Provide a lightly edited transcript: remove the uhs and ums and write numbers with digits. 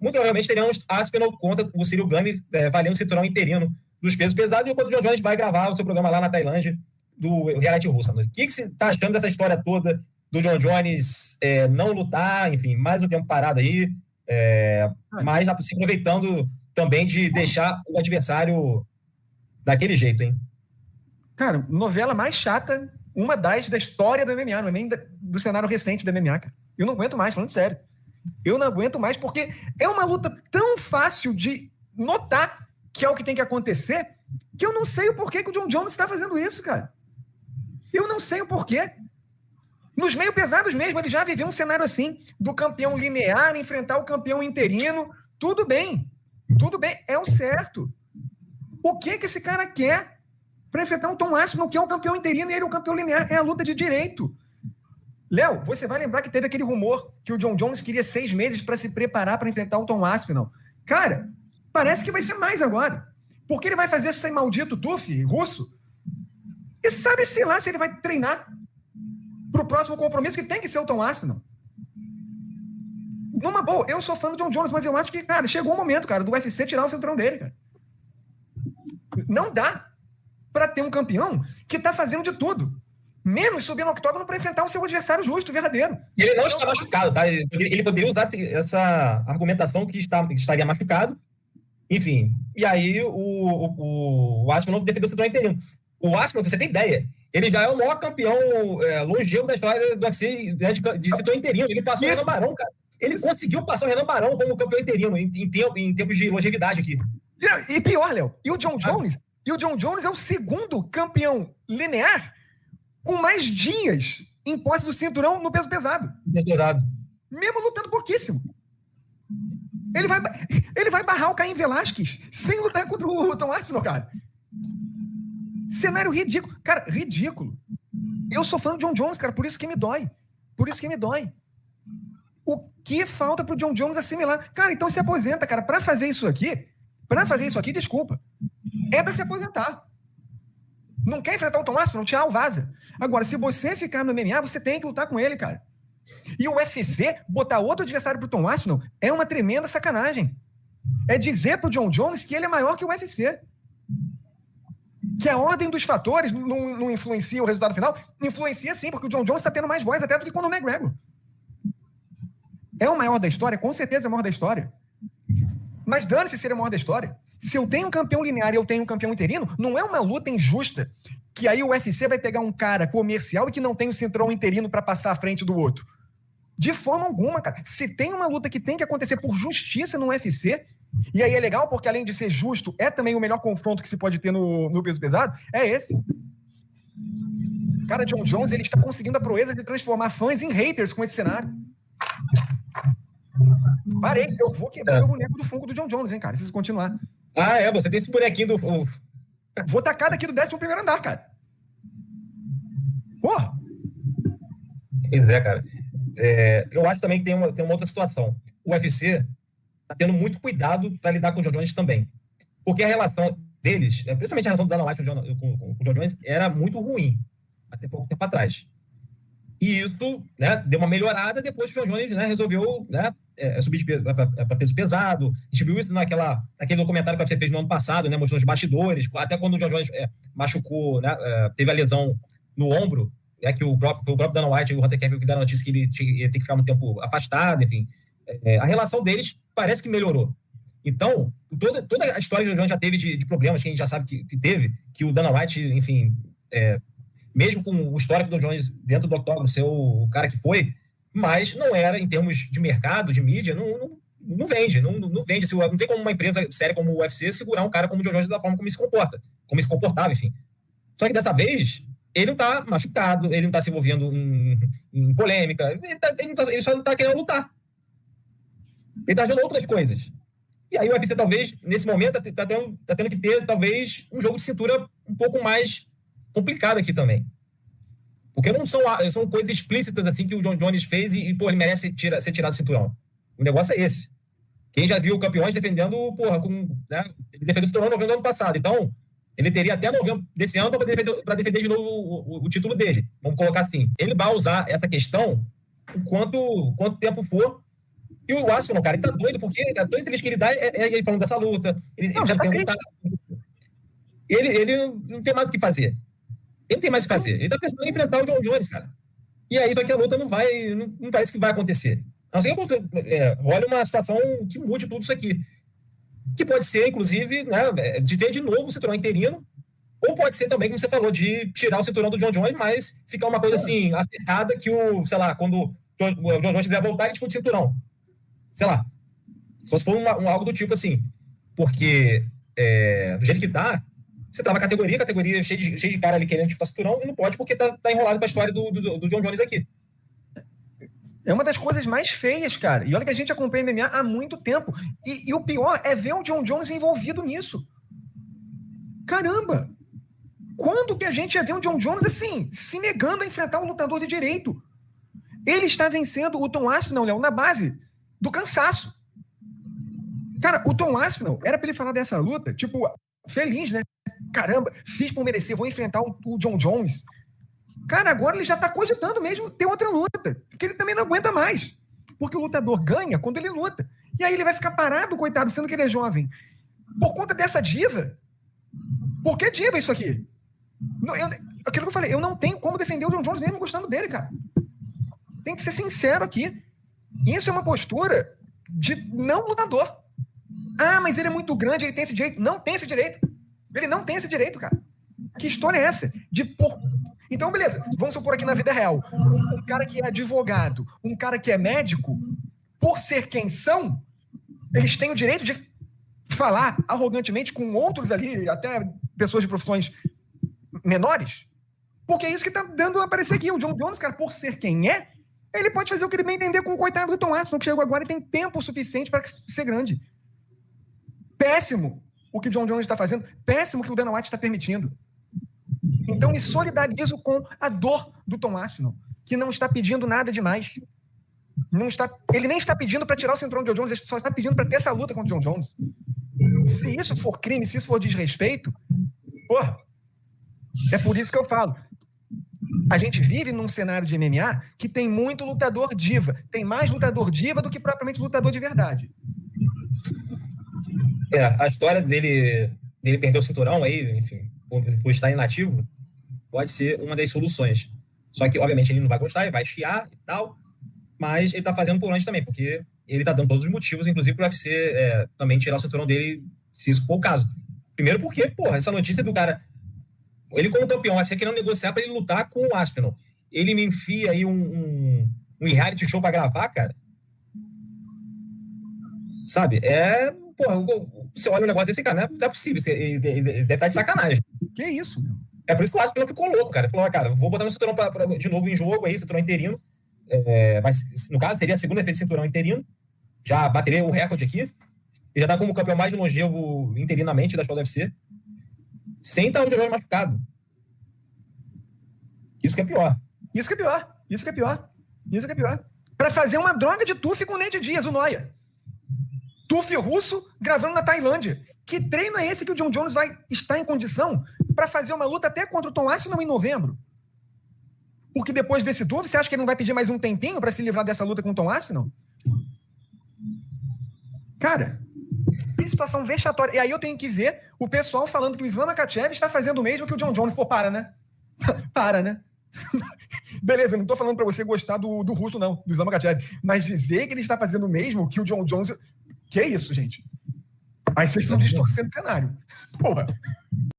muito provavelmente teremos Aspinall contra o Ciryl Gane, valendo o cinturão interino dos pesos pesados, enquanto o John Jones vai gravar o seu programa lá na Tailândia, do reality russo. O que você está achando dessa história toda do John Jones não lutar, enfim, mais um tempo parado aí, mas se aproveitando também de deixar o adversário daquele jeito, hein? Cara, novela mais chata, uma da história do MMA, não é nem do cenário recente do MMA, cara. Eu não aguento mais, falando sério. Eu não aguento mais, porque é uma luta tão fácil de notar que é o que tem que acontecer, que eu não sei o porquê que o John Jones está fazendo isso, cara. Eu não sei o porquê. Nos meio pesados mesmo, ele já viveu um cenário assim, do campeão linear enfrentar o campeão interino. Tudo bem, é o certo. O que esse cara quer para enfrentar um Tom Aspinall, que é um campeão interino e ele é um campeão linear? É a luta de direito. Léo, você vai lembrar que teve aquele rumor que o John Jones queria 6 meses para se preparar para enfrentar o Tom Aspinall. Cara, parece que vai ser mais agora. Porque ele vai fazer esse maldito TUF russo e sabe-se lá se ele vai treinar para o próximo compromisso, que tem que ser o Tom Aspinall. Numa boa, eu sou fã do John Jones, mas eu acho que, cara, chegou o momento, cara, do UFC tirar o cinturão dele, cara. Não dá para ter um campeão que tá fazendo de tudo, menos subir no octógono para enfrentar o seu adversário justo, verdadeiro. E ele não está machucado, tá? Ele poderia usar essa argumentação que estaria machucado. Enfim, e aí o Aspinall defendeu o cinturão interino. O Aspinall, pra você ter ideia, ele já é o maior campeão longevo da história do UFC de cinturão interino. Ele passou o Renan Barão, cara. Ele conseguiu passar o Renan Barão como campeão interino em tempos de longevidade aqui. E pior, Léo, e o John Jones? E o John Jones é o segundo campeão linear com mais dias em posse do cinturão no peso pesado. Peso pesado. Mesmo lutando pouquíssimo. Ele vai barrar o Caim Velasquez sem lutar contra o Tom Aspinall, cara. Cenário ridículo. Cara, ridículo. Eu sou fã do John Jones, cara, por isso que me dói. O que falta pro John Jones assimilar? Cara, então se aposenta, cara. Pra fazer isso aqui, desculpa. É pra se aposentar. Não quer enfrentar o Tom Aspinall? Tchau, vaza. Agora, se você ficar no MMA, você tem que lutar com ele, cara. E o UFC botar outro adversário pro Tom Aspinall é uma tremenda sacanagem. É dizer pro John Jones que ele é maior que o UFC. Que a ordem dos fatores não influencia o resultado final? Influencia sim, porque o John Jones está tendo mais voz até do que Conor McGregor. É o maior da história? Com certeza é o maior da história. Mas dane-se ser o maior da história. Se eu tenho um campeão linear e eu tenho um campeão interino, não é uma luta injusta que aí o UFC vai pegar um cara comercial e que não tem o cinturão interino para passar à frente do outro. De forma alguma, cara. Se tem uma luta que tem que acontecer por justiça no UFC, e aí é legal porque além de ser justo, é também o melhor confronto que se pode ter no peso pesado, é esse. Cara, John Jones, ele está conseguindo a proeza de transformar fãs em haters com esse cenário. Parei, eu vou quebrar o boneco do fungo do John Jones, hein, cara, se isso continuar. Você tem esse bonequinho do... Vou tacar daqui do 11º andar, cara. Porra! Pois é, cara. Eu acho também que tem uma outra situação. O UFC tá tendo muito cuidado para lidar com o John Jones também. Porque a relação deles, principalmente a relação do Dana White com o John Jones, era muito ruim, até pouco tempo atrás. E isso, né, deu uma melhorada depois que o John Jones, né, resolveu, né, subir para peso pesado. A gente viu isso naquele documentário que você fez no ano passado, né, mostrando os bastidores, até quando o John Jones machucou, né, teve a lesão no ombro, que o próprio Dana White e o Hunter Cavill que deram a notícia que ele ia ter que ficar um tempo afastado, enfim. A relação deles parece que melhorou. Então, toda a história que o John já teve de problemas que a gente já sabe que teve, que o Dana White, enfim, mesmo com o histórico do Jones dentro do octógono ser o cara que foi, mas não era, em termos de mercado, de mídia, não vende. Não vende. Não tem como uma empresa séria como o UFC segurar um cara como o John Jones da forma como ele se comporta, como ele se comportava, enfim. Só que dessa vez, ele não tá machucado, ele não tá se envolvendo em polêmica, ele só não tá querendo lutar. Ele tá fazendo outras coisas. E aí o UFC, talvez, nesse momento, tá tendo que ter, talvez, um jogo de cintura um pouco mais complicado aqui também. Porque não são coisas explícitas assim que o John Jones fez e ele merece ser tirado do cinturão. O negócio é esse. Quem já viu campeões defendendo, né, ele defendeu o cinturão em novembro do ano passado. Então, ele teria até novembro desse ano para defender de novo o título dele. Vamos colocar assim. Ele vai usar essa questão quanto tempo for E o Aspinall, cara, ele tá doido, porque a toda entrevista que ele dá é ele falando dessa luta. Ele já tá pergunta. Ele não tem mais o que fazer. Ele não tem mais o que fazer. Ele tá pensando em enfrentar o John Jones, cara. E aí, só que a luta não parece que vai acontecer. A não ser que role uma situação que mude tudo isso aqui. Que pode ser, inclusive, né, de ter de novo o cinturão interino, ou pode ser também, como você falou, de tirar o cinturão do John Jones, mas ficar uma coisa assim, acertada, que sei lá, quando o John Jones quiser voltar, ele discute o cinturão. Sei lá. Só se for algo do tipo assim. Porque, do jeito que tá, você tá na categoria cheia de cara ali querendo disputar cinturão, e não pode porque tá enrolado com a história do John Jones aqui. É uma das coisas mais feias, cara. E olha que a gente acompanha MMA há muito tempo. E o pior é ver o John Jones envolvido nisso. Caramba! Quando que a gente ia ver o John Jones, assim, se negando a enfrentar um lutador de direito? Ele está vencendo o Tom Aspinall, Léo, na base do cansaço. Cara, o Tom Aspinall, era pra ele falar dessa luta, tipo, feliz, né? Caramba, fiz por merecer, vou enfrentar o John Jones. Cara, agora ele já tá cogitando mesmo ter outra luta, porque ele também não aguenta mais. Porque o lutador ganha quando ele luta. E aí ele vai ficar parado, coitado, sendo que ele é jovem. Por conta dessa diva. Por que diva isso aqui? Aquilo que eu falei, eu não tenho como defender o John Jones mesmo gostando dele, cara. Tem que ser sincero aqui. Isso é uma postura de não lutador. Ah, mas ele é muito grande, ele tem esse direito. Não tem esse direito. Ele não tem esse direito, cara. Que história é essa? Então, beleza. Vamos supor aqui na vida real. Um cara que é advogado, um cara que é médico, por ser quem são, eles têm o direito de falar arrogantemente com outros ali, até pessoas de profissões menores. Porque é isso que tá dando a aparecer aqui. O John Jones, cara, por ser quem é, ele pode fazer o que ele bem entender com o coitado do Tom Aspinall, que chegou agora e tem tempo suficiente para ser grande. Péssimo o que o John Jones está fazendo, péssimo o que o Dana White está permitindo. Então me solidarizo com a dor do Tom Aspinall, que não está pedindo nada demais. Ele nem está pedindo para tirar o cinturão do John Jones, ele só está pedindo para ter essa luta contra o John Jones. Se isso for crime, se isso for desrespeito, porra, é por isso que eu falo. A gente vive num cenário de MMA que tem muito lutador diva. Tem mais lutador diva do que propriamente lutador de verdade. A história dele perder o cinturão aí, enfim, por estar inativo, pode ser uma das soluções. Só que, obviamente, ele não vai gostar, ele vai chiar e tal, mas ele tá fazendo por onde também, porque ele tá dando todos os motivos, inclusive pro UFC também tirar o cinturão dele, se isso for o caso. Primeiro porque, porra, essa notícia do cara... Ele como campeão, o UFC querendo negociar pra ele lutar com o Aspinall. Ele me enfia aí um reality show pra gravar, cara. Sabe? Porra, você olha um negócio desse, cara, não é possível. Ele deve estar de sacanagem. Que isso, meu? É por isso que o Aspinall ficou louco, cara. Ele falou, cara, vou botar meu cinturão de novo em jogo aí, cinturão interino. Mas, no caso, seria a segunda vez cinturão interino. Já bateria o recorde aqui. Ele já tá como o campeão mais longevo interinamente da história do UFC. Sem estar um jogador machucado. Isso que é pior. Pra fazer uma droga de TUF com o Nate Diaz, o Noia. TUF russo gravando na Tailândia. Que treino é esse que o John Jones vai estar em condição para fazer uma luta até contra o Tom Aspinall em novembro? Porque depois desse TUF, você acha que ele não vai pedir mais um tempinho para se livrar dessa luta com o Tom Aspinall? Cara, que situação vexatória. E aí eu tenho que ver o pessoal falando que o Islam Makhachev está fazendo o mesmo que o John Jones. Pô, para, né? Para, né? Beleza, não tô falando para você gostar do russo, não, do Islam Makhachev. Mas dizer que ele está fazendo o mesmo que o John Jones... Que é isso, gente? Aí vocês estão distorcendo o cenário. Porra.